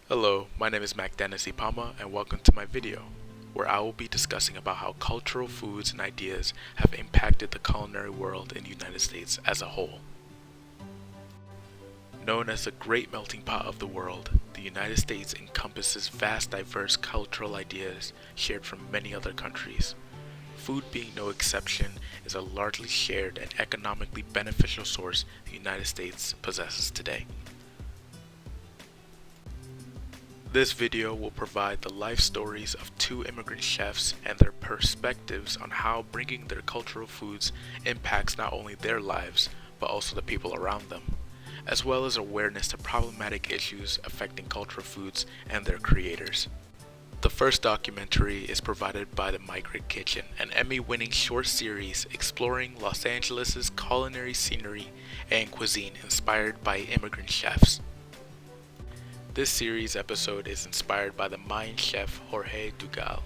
Hello, my name is Dennis Ipama and welcome to my video, where I will be discussing about how cultural foods and ideas have impacted the culinary world in the United States as a whole. Known as the Great Melting Pot of the world, the United States encompasses vast diverse cultural ideas shared from many other countries. Food being no exception is a largely shared and economically beneficial source the United States possesses today. This video will provide the life stories of two immigrant chefs and their perspectives on how bringing their cultural foods impacts not only their lives, but also the people around them, as well as awareness to problematic issues affecting cultural foods and their creators. The first documentary is provided by The Migrant Kitchen, an Emmy-winning short series exploring Los Angeles' culinary scenery and cuisine inspired by immigrant chefs. This series episode is inspired by the Mayan chef Jorge Dugal,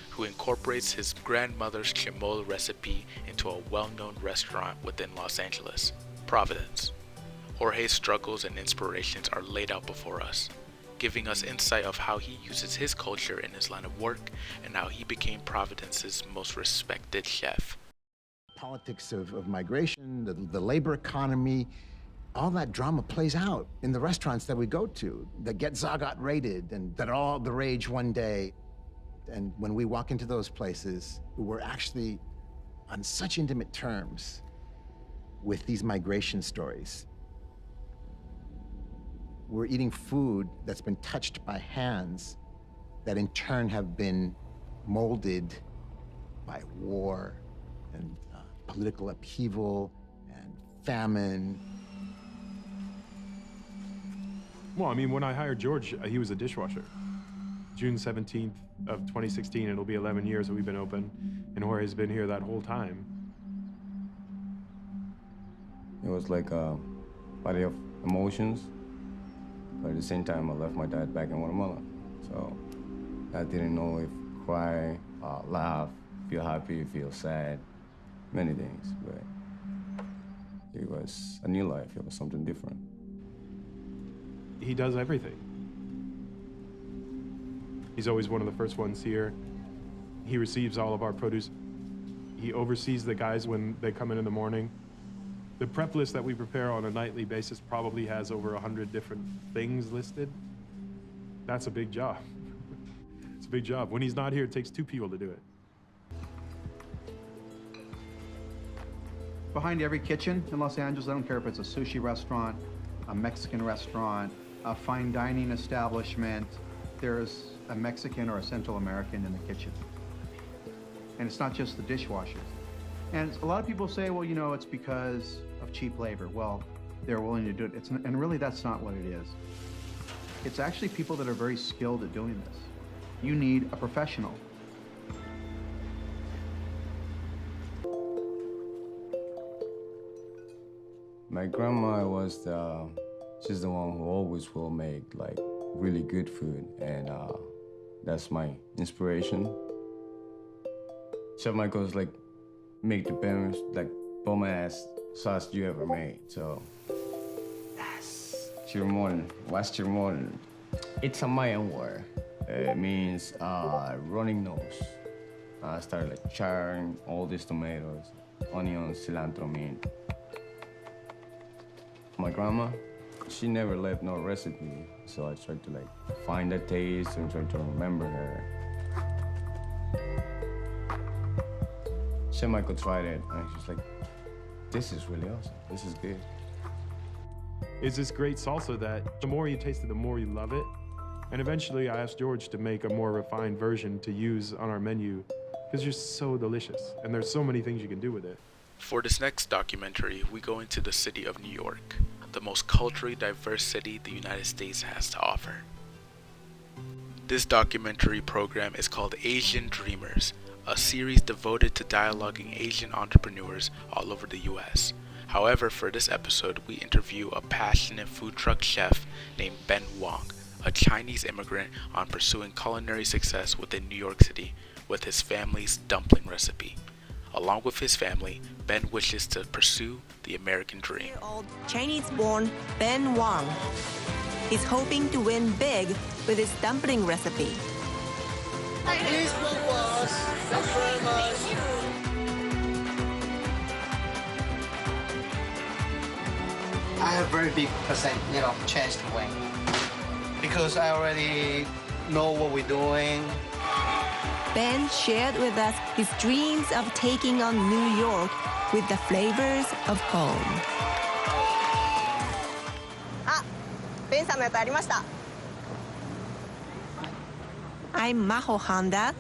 who incorporates his grandmother's chimol recipe into a well-known restaurant within Los Angeles, Providence. Jorge's struggles and inspirations are laid out before us, giving us insight of how he uses his culture in his line of work and how he became Providence's most respected chef. Politics of migration, the labor economy, all that drama plays out in the restaurants that we go to that get Zagat rated and that are all the rage one day. And when we walk into those places, we're actually on such intimate terms with these migration stories. We're eating food that's been touched by hands that in turn have been molded by war and political upheaval and famine. Well, I mean, when I hired George, he was a dishwasher. June 17th of 2016, it'll be 11 years that we've been open, and Jorge's been here that whole time. It was like a body of emotions, but at the same time, I left my dad back in Guatemala. So I didn't know if cry, laugh, feel happy, feel sad, many things, but it was a new life. It was something different. He does everything. He's always one of the first ones here. He receives all of our produce. He oversees the guys when they come in the morning. The prep list that we prepare on a nightly basis probably has over 100 different things listed. That's a big job. It's a big job. When he's not here, it takes two people to do it. Behind every kitchen in Los Angeles, I don't care if it's a sushi restaurant, a Mexican restaurant, a fine dining establishment, there's a Mexican or a Central American in the kitchen. And it's not just the dishwashers. And a lot of people say, well, you know, it's because of cheap labor. Well, they're willing to do it. And really, that's not what it is. It's actually people that are very skilled at doing this. You need a professional. My grandma was she's the one who always will make like really good food, and that's my inspiration. Chef Michael's like make the best like bomb-ass sauce you ever made. So that's chirmol. What's chirmol? It's a Mayan word. It means running nose. I started like charring all these tomatoes, onions, cilantro, mint. My grandma, she never left no recipe, so I tried to like find that taste and try to remember her. Chef Michael tried it, and she's like, this is really awesome. This is good. It's this great salsa that the more you taste it, the more you love it. And eventually I asked George to make a more refined version to use on our menu because you're so delicious and there's so many things you can do with it. For this next documentary, we go into the city of New York, the most culturally diverse city the United States has to offer. This documentary program is called Asian Dreamers, a series devoted to dialoguing Asian entrepreneurs all over the US. However, for this episode, we interview a passionate food truck chef named Ben Wong, a Chinese immigrant on pursuing culinary success within New York City with his family's dumpling recipe. Along with his family, Ben wishes to pursue the American dream. Chinese-born Ben Wang is hoping to win big with his dumpling recipe. Please help us. Thank you very much. I have very big chance to win because I already know what we're doing. Ben shared with us his dreams of taking on New York with the flavors of home. I'm Maho Honda.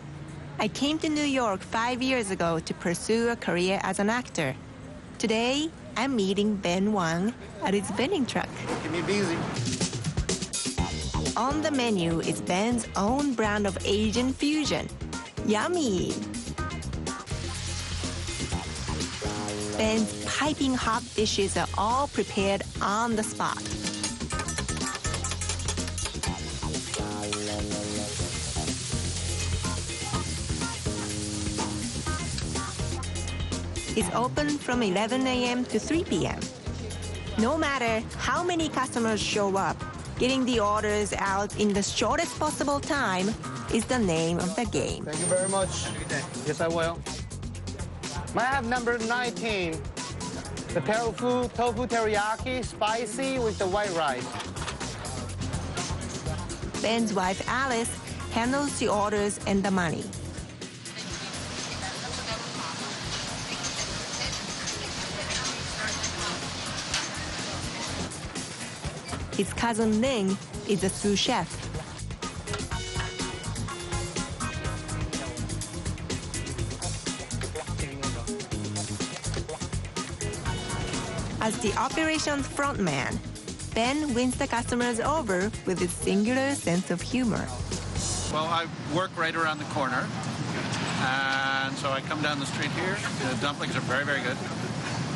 I came to New York 5 years ago to pursue a career as an actor. Today, I'm meeting Ben Wang at his vending truck. Keep me busy. On the menu is Ben's own brand of Asian fusion. Yummy! Ben's piping hot dishes are all prepared on the spot. It's open from 11 a.m. to 3 p.m. No matter how many customers show up, getting the orders out in the shortest possible time is the name of the game. Thank you very much. Yes, I will. May I have number 19? The tofu teriyaki, spicy with the white rice. Ben's wife, Alice, handles the orders and the money. His cousin Ling is a sous chef. As the operations frontman, Ben wins the customers over with his singular sense of humor. Well, I work right around the corner, and so I come down the street here. The dumplings are very, very good,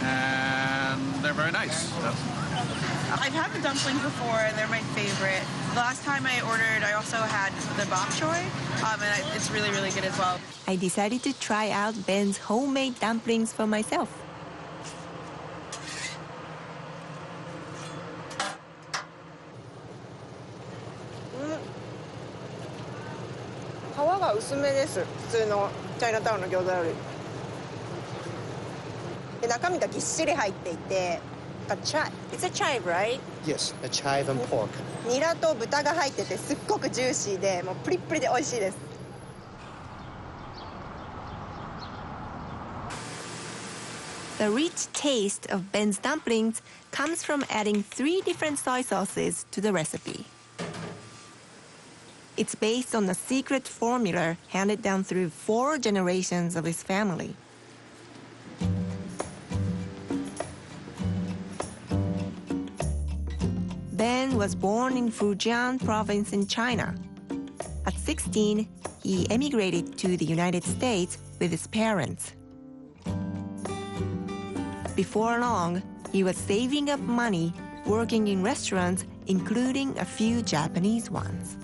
and they're very nice. So. I've had the dumplings before, and they're my favorite. The last time I ordered, I also had the bok choy, and it's really, really good as well. I decided to try out Ben's homemade dumplings for myself. It's a chive, right? Yes, a chive and pork. ニラと豚が入っててすっごくジューシーでもうプリップリで美味しいです。The rich taste of Ben's dumplings comes from adding 3 different soy sauces to the recipe. It's based on a secret formula handed down through 4 generations of his family. Ben was born in Fujian province in China. At 16, he emigrated to the United States with his parents. Before long, he was saving up money, working in restaurants, including a few Japanese ones.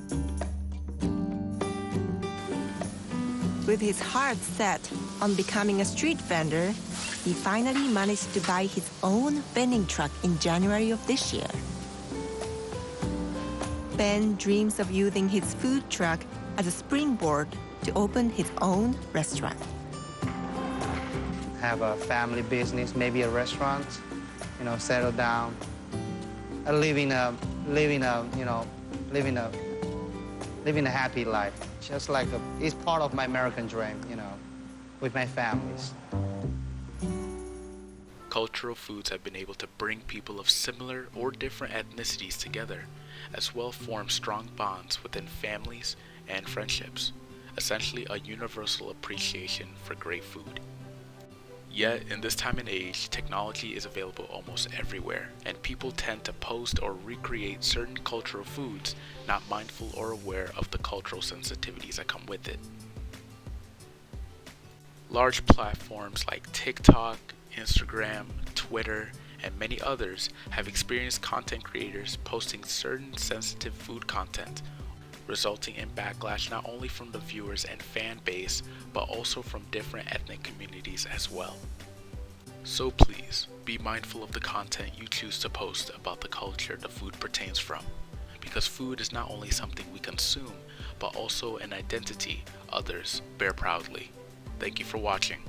With his heart set on becoming a street vendor, he finally managed to buy his own vending truck in January of this year. Ben dreams of using his food truck as a springboard to open his own restaurant. Have a family business, maybe a restaurant, settle down, living a happy life. Just like it's part of my American dream, with my families. Cultural foods have been able to bring people of similar or different ethnicities together, as well form strong bonds within families and friendships, essentially a universal appreciation for great food. Yet, in this time and age, technology is available almost everywhere, and people tend to post or recreate certain cultural foods, not mindful or aware of the cultural sensitivities that come with it. Large platforms like TikTok, Instagram, Twitter, and many others have experienced content creators posting certain sensitive food content, resulting in backlash not only from the viewers and fan base, but also from different ethnic communities as well. So please, be mindful of the content you choose to post about the culture the food pertains from, because food is not only something we consume, but also an identity others bear proudly. Thank you for watching.